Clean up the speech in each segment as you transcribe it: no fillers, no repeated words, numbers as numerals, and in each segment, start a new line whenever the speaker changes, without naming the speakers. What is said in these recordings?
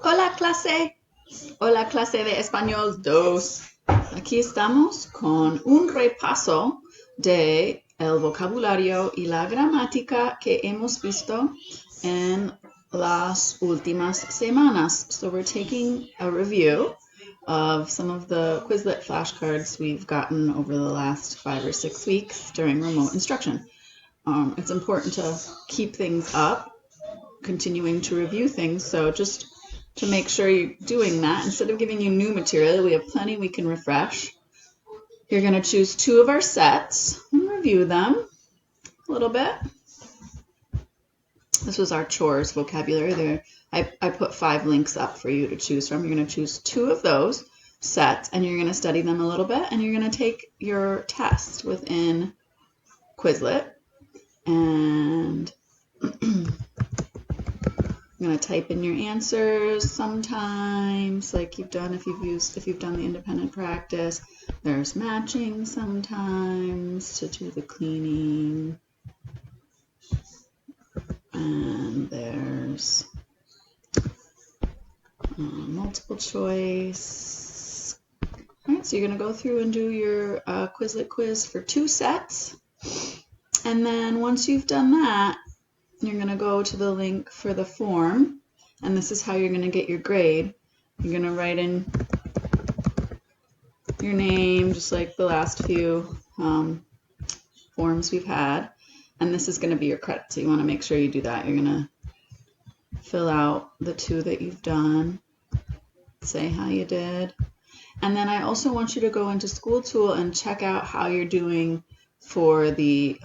Hola clase, hola clase de español 2. Aquí estamos con un repaso de el vocabulario y la gramática que hemos visto en las últimas semanas. So we're taking a review of some of the Quizlet flashcards we've gotten over the last 5 or 6 weeks during remote instruction. It's important to keep things up, continuing to review things, so just to make sure you're doing that, instead of giving you new material, we have plenty we can refresh. You're going to choose 2 of our sets and review them a little bit. This was our chores vocabulary there. I put 5 links up for you to choose from. You're going to choose 2 of those sets and you're going to study them a little bit, and you're going to take your test within Quizlet, and I'm going to type in your answers sometimes, like you've done if you've done the independent practice. There's matching sometimes to do the cleaning. And there's multiple choice. All right, so you're going to go through and do your Quizlet quiz for 2 sets. And then once you've done that, you're going to go to the link for the form, and this is how you're going to get your grade. You're going to write in your name, just like the last few forms we've had, and this is going to be your credit, so you want to make sure you do that. You're going to fill out the 2 that you've done, say how you did, and then I also want you to go into School Tool and check out how you're doing for the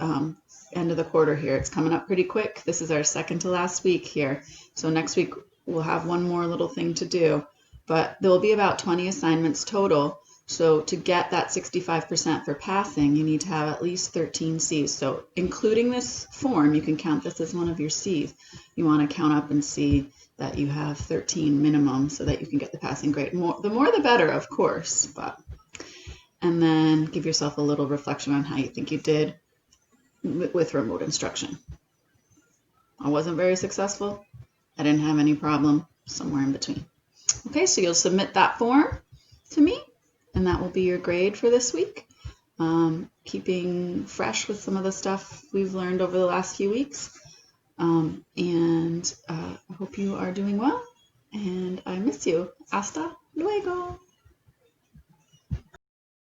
end of the quarter here. It's coming up pretty quick. This is our second to last week here. So next week we'll have one more little thing to do, but there will be about 20 assignments total. So to get that 65% for passing, you need to have at least 13 C's. So including this form, you can count this as one of your C's. You want to count up and see that you have 13 minimum so that you can get the passing grade. The more the better, of course, and then give yourself a little reflection on how you think you did with remote instruction. I wasn't very successful. I didn't have any problem, somewhere in between. Okay, so you'll submit that form to me, and that will be your grade for this week. Keeping fresh with some of the stuff we've learned over the last few weeks. I hope you are doing well, and I miss you. Hasta luego.